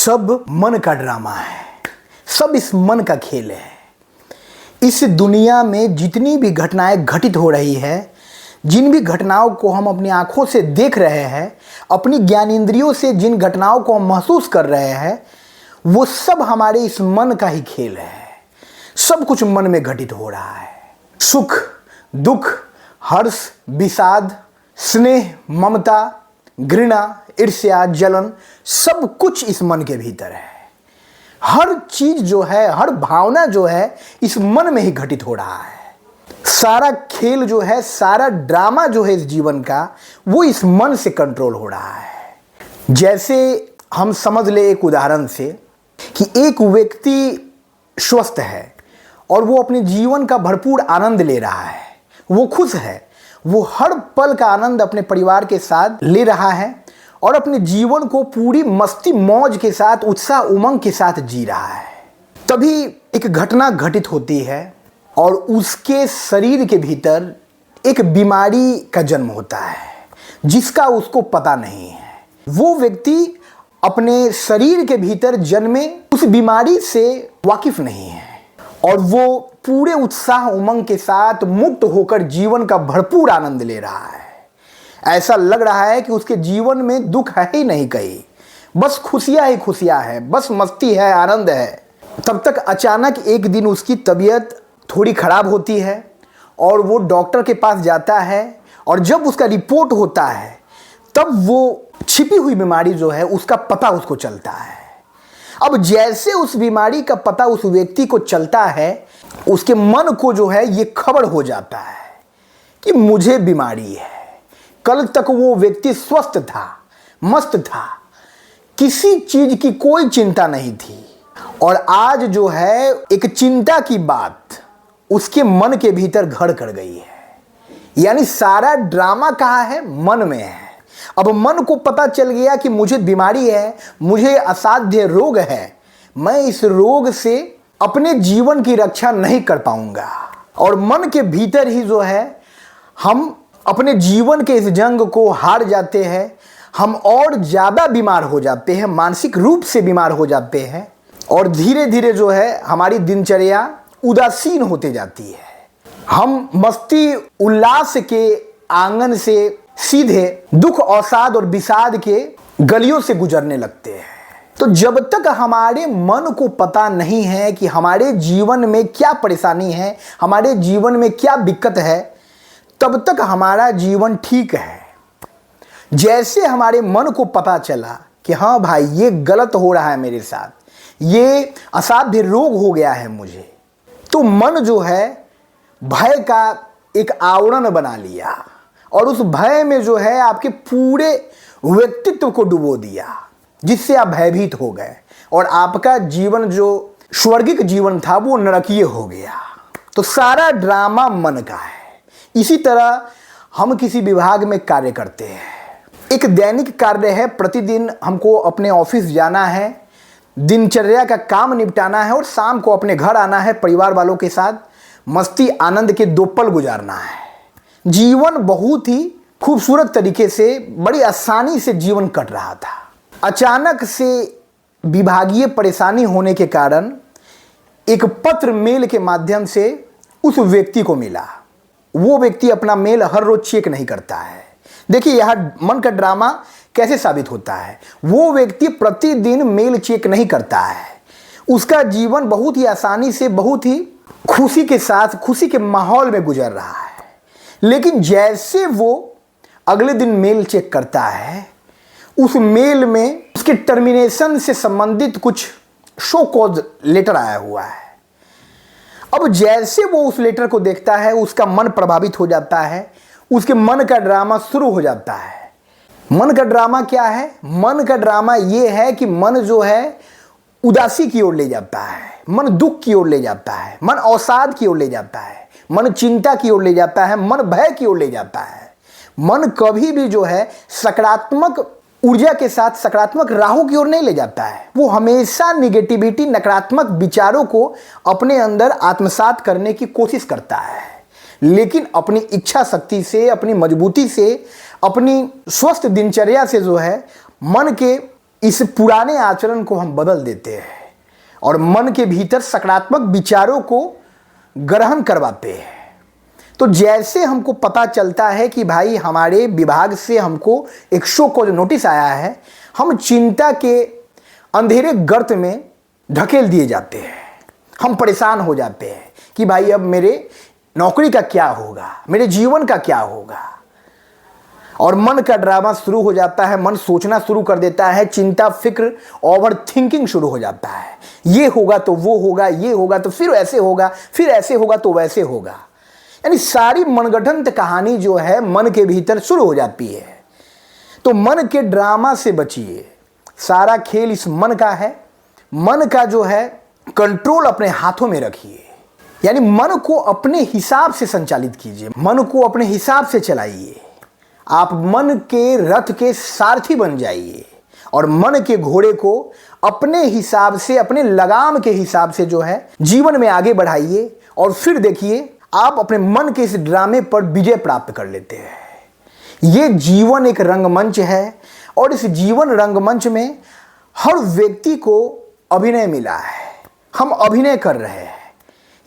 सब मन का ड्रामा है, सब इस मन का खेल है। इस दुनिया में जितनी भी घटनाएं घटित हो रही है, जिन भी घटनाओं को हम अपनी आंखों से देख रहे हैं, अपनी ज्ञानेंद्रियों से जिन घटनाओं को हम महसूस कर रहे हैं, वो सब हमारे इस मन का ही खेल है। सब कुछ मन में घटित हो रहा है। सुख, दुख, हर्ष, विषाद, स्नेह, ममता, घृणा, ईर्ष्या, जलन, सब कुछ इस मन के भीतर है। हर चीज जो है, हर भावना जो है, इस मन में ही घटित हो रहा है। सारा खेल जो है, सारा ड्रामा जो है इस जीवन का, वो इस मन से कंट्रोल हो रहा है। जैसे हम समझ ले एक उदाहरण से कि एक व्यक्ति स्वस्थ है और वो अपने जीवन का भरपूर आनंद ले रहा है, वो खुश है, वो हर पल का आनंद अपने परिवार के साथ ले रहा है और अपने जीवन को पूरी मस्ती मौज के साथ, उत्साह उमंग के साथ जी रहा है। तभी एक घटना घटित होती है और उसके शरीर के भीतर एक बीमारी का जन्म होता है जिसका उसको पता नहीं है। वो व्यक्ति अपने शरीर के भीतर जन्मे उस बीमारी से वाकिफ नहीं है और वो पूरे उत्साह उमंग के साथ मुक्त होकर जीवन का भरपूर आनंद ले रहा है। ऐसा लग रहा है कि उसके जीवन में दुख है ही नहीं कहीं, बस खुशियां ही खुशियां हैं, बस मस्ती है, आनंद है। तब तक अचानक एक दिन उसकी तबीयत थोड़ी खराब होती है और वो डॉक्टर के पास जाता है और जब उसका रिपोर्ट होता है तब वो छिपी हुई बीमारी जो है उसका पता उसको चलता है। अब जैसे उस बीमारी का पता उस व्यक्ति को चलता है, उसके मन को जो है ये खबर हो जाता है कि मुझे बीमारी है। कल तक वो व्यक्ति स्वस्थ था, मस्त था, किसी चीज की कोई चिंता नहीं थी और आज जो है एक चिंता की बात उसके मन के भीतर घर कर गई है। यानी सारा ड्रामा कहाँ है? मन में है। अब मन को पता चल गया कि मुझे बीमारी है, मुझे असाध्य रोग है, मैं इस रोग से अपने जीवन की रक्षा नहीं कर पाऊंगा। और मन के भीतर ही जो है हम अपने जीवन के इस जंग को हार जाते हैं, हम और ज़्यादा बीमार हो जाते हैं, मानसिक रूप से बीमार हो जाते हैं और धीरे धीरे जो है हमारी दिनचर्या उदासीन होते जाती है। हम मस्ती उल्लास के आंगन से सीधे दुख, अवसाद और विषाद के गलियों से गुजरने लगते हैं। तो जब तक हमारे मन को पता नहीं है कि हमारे जीवन में क्या परेशानी है, हमारे जीवन में क्या दिक्कत है, तब तक हमारा जीवन ठीक है। जैसे हमारे मन को पता चला कि हाँ भाई ये गलत हो रहा है मेरे साथ, ये असाध्य रोग हो गया है मुझे, तो मन जो है भय का एक आवरण बना लिया और उस भय में जो है आपके पूरे व्यक्तित्व को डुबो दिया, जिससे आप भयभीत हो गए और आपका जीवन जो स्वर्गिक जीवन था वो नरकीय हो गया। तो सारा ड्रामा मन का है। इसी तरह हम किसी विभाग में कार्य करते हैं, एक दैनिक कार्य है, प्रतिदिन हमको अपने ऑफिस जाना है, दिनचर्या का काम निपटाना है और शाम को अपने घर आना है, परिवार वालों के साथ मस्ती आनंद के 2 पल गुजारना है। जीवन बहुत ही खूबसूरत तरीके से, बड़ी आसानी से जीवन कट रहा था। अचानक से विभागीय परेशानी होने के कारण एक पत्र मेल के माध्यम से उस व्यक्ति को मिला। वो व्यक्ति अपना मेल हर रोज चेक नहीं करता है। देखिए यहाँ मन का ड्रामा कैसे साबित होता है। वो व्यक्ति प्रतिदिन मेल चेक नहीं करता है, उसका जीवन बहुत ही आसानी से, बहुत ही खुशी के साथ, खुशी के माहौल में गुजर रहा है। लेकिन जैसे वो अगले दिन मेल चेक करता है, उस मेल में उसके टर्मिनेशन से संबंधित कुछ शो कॉज लेटर आया हुआ है। अब जैसे वो उस लेटर को देखता है, उसका मन प्रभावित हो जाता है, उसके मन का ड्रामा शुरू हो जाता है। मन का ड्रामा क्या है? मन का ड्रामा ये है कि मन जो है उदासी की ओर ले जाता है, मन दुख की ओर ले जाता है, मन अवसाद की ओर ले जाता है, मन चिंता की ओर ले जाता है, मन भय की ओर ले जाता है। मन कभी भी जो है सकारात्मक ऊर्जा के साथ, सकारात्मक राहों की ओर नहीं ले जाता है। वो हमेशा निगेटिविटी, नकारात्मक विचारों को अपने अंदर आत्मसात करने की कोशिश करता है। लेकिन अपनी इच्छा शक्ति से, अपनी मजबूती से, अपनी स्वस्थ दिनचर्या से जो है मन के इस पुराने आचरण को हम बदल देते हैं और मन के भीतर सकारात्मक विचारों को ग्रहण करवाते हैं। तो जैसे हमको पता चलता है कि भाई हमारे विभाग से हमको एक शो कॉज नोटिस आया है, हम चिंता के अंधेरे गर्त में ढकेल दिए जाते हैं। हम परेशान हो जाते हैं कि भाई अब मेरे नौकरी का क्या होगा, मेरे जीवन का क्या होगा, और मन का ड्रामा शुरू हो जाता है। मन सोचना शुरू कर देता है, चिंता, फिक्र, ओवर थिंकिंग शुरू हो जाता है। ये होगा तो वो होगा, ये होगा तो फिर ऐसे होगा, फिर ऐसे होगा तो वैसे होगा। यानी सारी मनगढ़ंत कहानी जो है मन के भीतर शुरू हो जाती है। तो मन के ड्रामा से बचिए। सारा खेल इस मन का है। मन का जो है कंट्रोल अपने हाथों में रखिए। यानी मन को अपने हिसाब से संचालित कीजिए, मन को अपने हिसाब से चलाइए। आप मन के रथ के सारथी बन जाइए और मन के घोड़े को अपने हिसाब से, अपने लगाम के हिसाब से जो है जीवन में आगे बढ़ाइए। और फिर देखिए आप अपने मन के इस ड्रामे पर विजय प्राप्त कर लेते हैं। ये जीवन एक रंगमंच है और इस जीवन रंगमंच में हर व्यक्ति को अभिनय मिला है। हम अभिनय कर रहे हैं।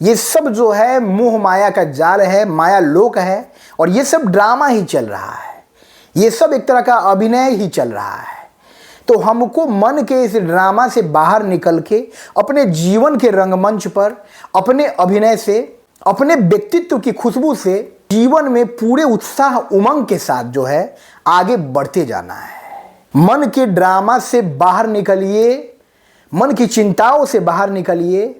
ये सब जो है मोह माया का जाल है, माया लोक है, और ये सब ड्रामा ही चल रहा है। ये सब एक तरह का अभिनय ही चल रहा है। तो हमको मन के इस ड्रामा से बाहर निकल के अपने जीवन के रंगमंच पर अपने अभिनय से, अपने व्यक्तित्व की खुशबू से जीवन में पूरे उत्साह उमंग के साथ जो है आगे बढ़ते जाना है। मन के ड्रामा से बाहर निकलिए, मन की चिंताओं से बाहर निकलिए।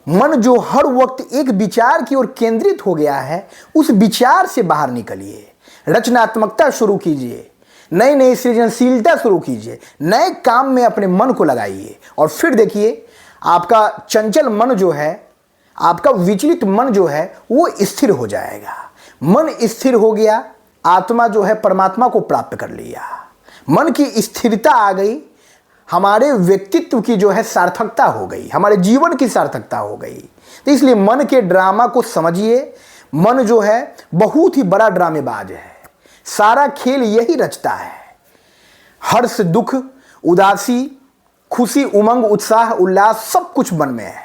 मन जो हर वक्त एक विचार की ओर केंद्रित हो गया है, उस विचार से बाहर निकलिए। रचनात्मकता शुरू कीजिए, नई नई सृजनशीलता शुरू कीजिए, नए काम में अपने मन को लगाइए। और फिर देखिए आपका चंचल मन जो है, आपका विचलित मन जो है वो स्थिर हो जाएगा। मन स्थिर हो गया, आत्मा जो है परमात्मा को प्राप्त कर लिया। मन की स्थिरता आ गई, हमारे व्यक्तित्व की जो है सार्थकता हो गई, हमारे जीवन की सार्थकता हो गई। तो इसलिए मन के ड्रामा को समझिए। मन जो है बहुत ही बड़ा ड्रामेबाज है। सारा खेल यही रचता है। हर्ष, दुख, उदासी, खुशी, उमंग, उत्साह, उल्लास सब कुछ मन में है।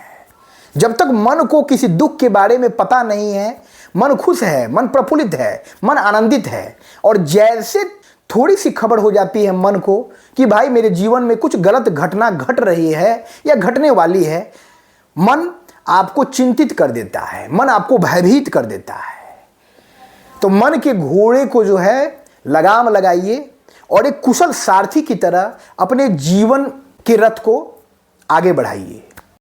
जब तक मन को किसी दुख के बारे में पता नहीं है, मन खुश है, मन प्रफुल्लित है, मन आनंदित है। और जैसे थोड़ी सी खबर हो जाती है मन को कि भाई मेरे जीवन में कुछ गलत घटना घट रही है या घटने वाली है, मन आपको चिंतित कर देता है, मन आपको भयभीत कर देता है। तो मन के घोड़े को जो है लगाम लगाइए और एक कुशल सारथी की तरह अपने जीवन के रथ को आगे बढ़ाइए।